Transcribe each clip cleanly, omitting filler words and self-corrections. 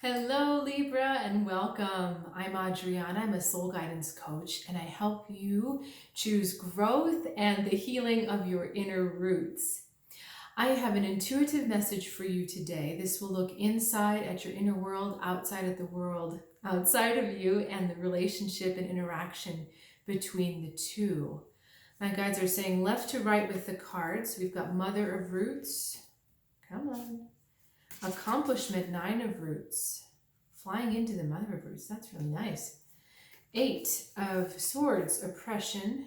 Hello, Libra, and welcome. I'm Adriana. I'm a soul guidance coach, and I help you choose growth and the healing of your inner roots. I have an intuitive message for you today. This will look inside at your inner world, outside of the world, outside of you, and the relationship and interaction between the two. My guides are saying left to right with the cards. We've got Mother of Roots. Come on. Accomplishment, 9 of Roots. Flying into the Mother of Roots, that's really nice. 8 of Swords, oppression.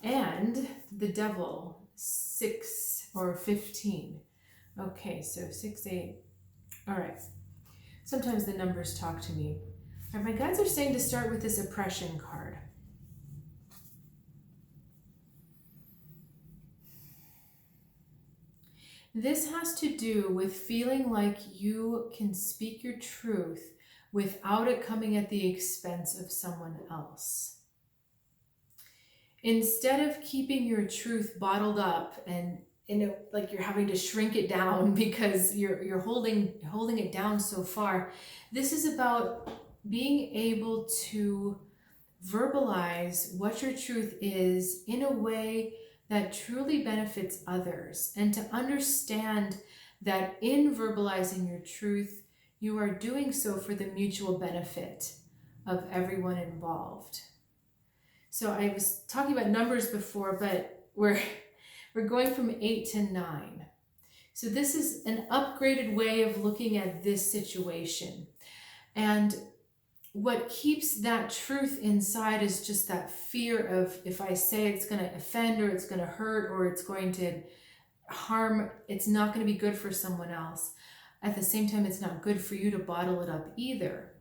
And the Devil, 6 or 15. Okay, so 6, 8. All right. Sometimes the numbers talk to me. All right, my guides are saying to start with this oppression card. This has to do with feeling like you can speak your truth without it coming at the expense of someone else. Instead of keeping your truth bottled up and like you're having to shrink it down because you're holding it down so far, this is about being able to verbalize what your truth is in a way that truly benefits others, and to understand that in verbalizing your truth, you are doing so for the mutual benefit of everyone involved. So I was talking about numbers before, but we're going from 8 to 9. So this is an upgraded way of looking at this situation. And what keeps that truth inside is just that fear of, if I say it's going to offend or it's going to hurt or it's going to harm, it's not going to be good for someone else. At the same time, it's not good for you to bottle it up either.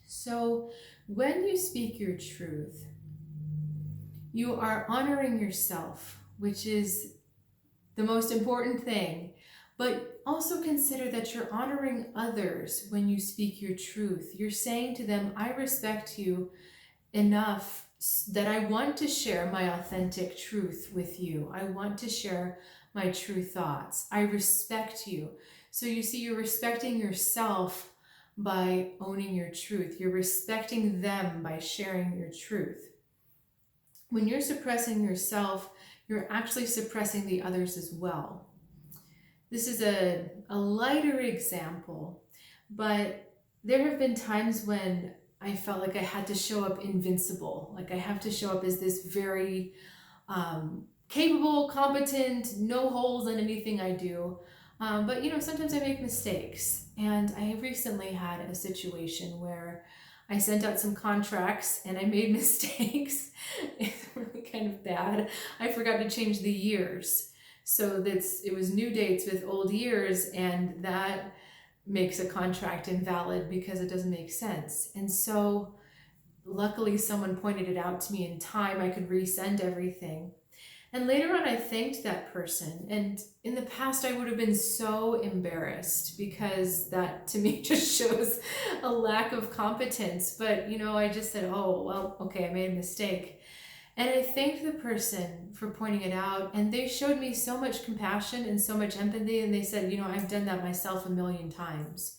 So when you speak your truth, you are honoring yourself, which is the most important thing. But also consider that you're honoring others when you speak your truth. You're saying to them, I respect you enough that I want to share my authentic truth with you. I want to share my true thoughts. I respect you. So you see, you're respecting yourself by owning your truth. You're respecting them by sharing your truth. When you're suppressing yourself, you're actually suppressing the others as well. This is a lighter example, but there have been times when I felt like I had to show up invincible. Like I have to show up as this very capable, competent, no holes in anything I do. But sometimes I make mistakes. And I recently had a situation where I sent out some contracts and I made mistakes. It's really kind of bad. I forgot to change the years. So it was new dates with old years, and that makes a contract invalid because it doesn't make sense. And so luckily someone pointed it out to me in time. I could resend everything. And later on I thanked that person. And in the past I would have been so embarrassed because that to me just shows a lack of competence. But I just said, oh, well, okay, I made a mistake. And I thanked the person for pointing it out, and they showed me so much compassion and so much empathy, and they said, I've done that myself a million times.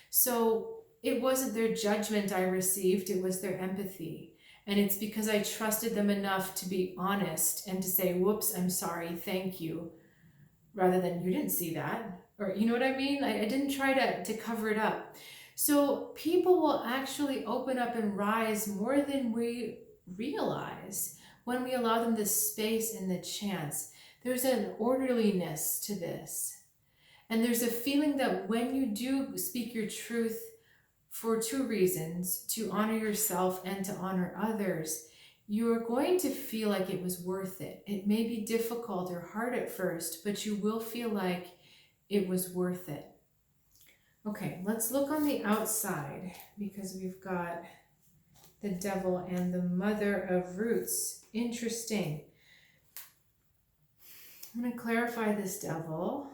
So it wasn't their judgment I received, it was their empathy. And it's because I trusted them enough to be honest and to say, whoops, I'm sorry, thank you, rather than you didn't see that. Or you know what I mean? I didn't try to cover it up. So people will actually open up and rise more than we realize when we allow them the space and the chance. There's an orderliness to this. And there's a feeling that when you do speak your truth for 2 reasons, to honor yourself and to honor others, you're going to feel like it was worth it. It may be difficult or hard at first, but you will feel like it was worth it. Okay, let's look on the outside because we've got the Devil and the Mother of Roots. Interesting. I'm going to clarify this Devil.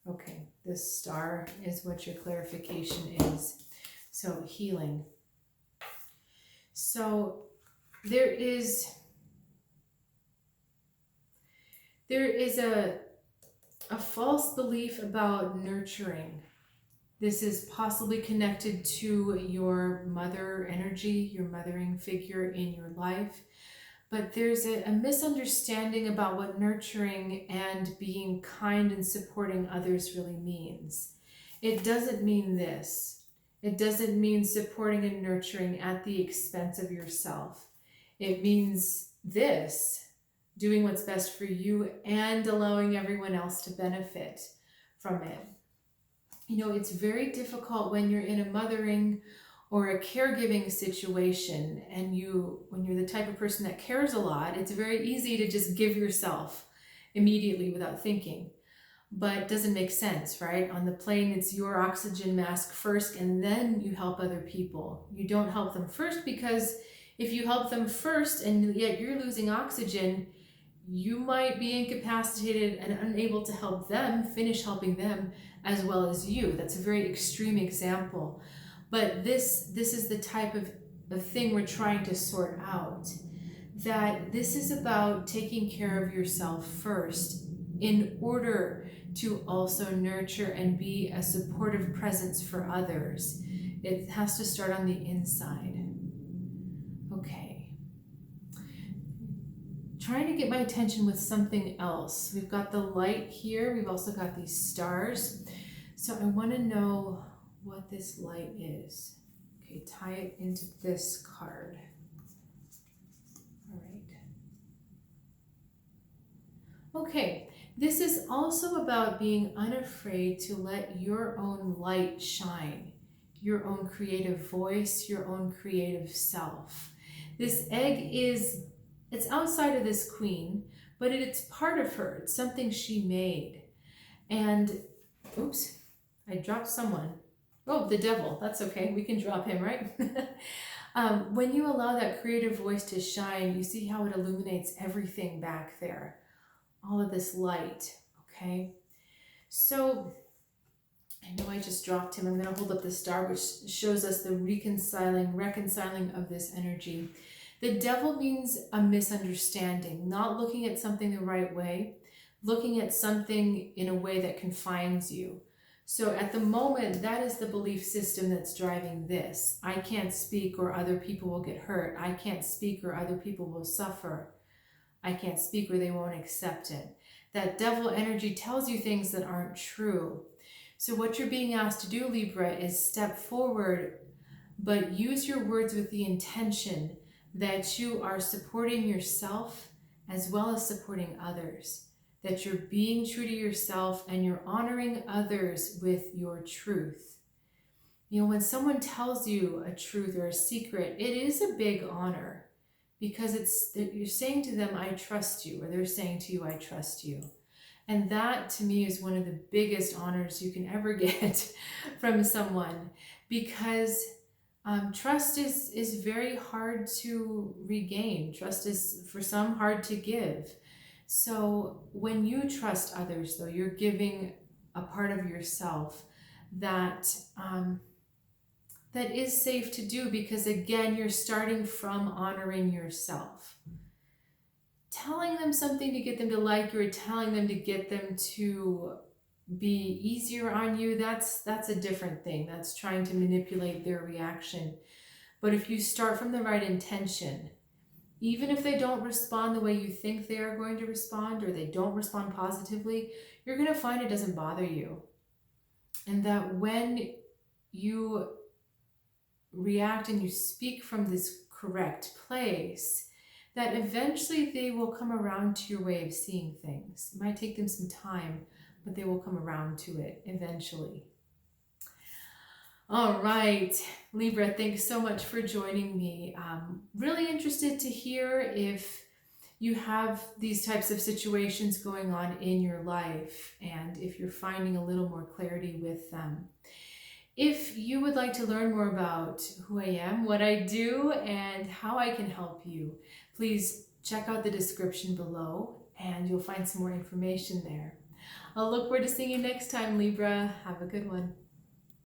Okay, this star is what your clarification is. So healing. So there is a a false belief about nurturing. This is possibly connected to your mother energy, your mothering figure in your life. But there's a misunderstanding about what nurturing and being kind and supporting others really means. It doesn't mean this. It doesn't mean supporting and nurturing at the expense of yourself. It means this, doing what's best for you and allowing everyone else to benefit from it. You know, it's very difficult when you're in a mothering or a caregiving situation and when you're the type of person that cares a lot, it's very easy to just give yourself immediately without thinking. But it doesn't make sense, right? On the plane, it's your oxygen mask first, and then you help other people. You don't help them first, because if you help them first and yet you're losing oxygen, you might be incapacitated and unable to help them, finish helping them as well as you. That's a very extreme example. But this is the type of thing we're trying to sort out. That this is about taking care of yourself first in order to also nurture and be a supportive presence for others. It has to start on the inside. Okay. Trying to get my attention with something else. We've got the light here. We've also got these stars. So I want to know what this light is. Okay, tie it into this card. All right. Okay, this is also about being unafraid to let your own light shine, your own creative voice, your own creative self. This egg it's outside of this queen, but it's part of her. It's something she made. And, oops, I dropped someone. Oh, the devil. That's okay. We can drop him, right? When you allow that creative voice to shine, you see how it illuminates everything back there. All of this light, okay? So, I know I just dropped him. I'm going to hold up the star, which shows us the reconciling of this energy. The devil means a misunderstanding, not looking at something the right way, looking at something in a way that confines you. So at the moment, that is the belief system that's driving this. I can't speak or other people will get hurt. I can't speak or other people will suffer. I can't speak or they won't accept it. That devil energy tells you things that aren't true. So what you're being asked to do, Libra, is step forward, but use your words with the intention that you are supporting yourself as well as supporting others, that you're being true to yourself and you're honoring others with your truth. You know, when someone tells you a truth or a secret, it is a big honor, because you're saying to them, I trust you, or they're saying to you, I trust you. And that to me is one of the biggest honors you can ever get from someone, because trust is very hard to regain. Trust is, for some, hard to give. So when you trust others, though, you're giving a part of yourself that that is safe to do, because again, you're starting from honoring yourself. Telling them something to get them to like you, or telling them to get them to be easier on you, that's a different thing. That's trying to manipulate their reaction. But if you start from the right intention, even if they don't respond the way you think they are going to respond, or they don't respond positively, you're going to find it doesn't bother you. And that when you react and you speak from this correct place, that eventually they will come around to your way of seeing things. It might take them some time, but they will come around to it eventually. All right, Libra, thanks so much for joining me. Really interested to hear if you have these types of situations going on in your life, and if you're finding a little more clarity with them. If you would like to learn more about who I am, what I do, and how I can help you, please check out the description below and you'll find some more information there. I'll look forward to seeing you next time, Libra. Have a good one.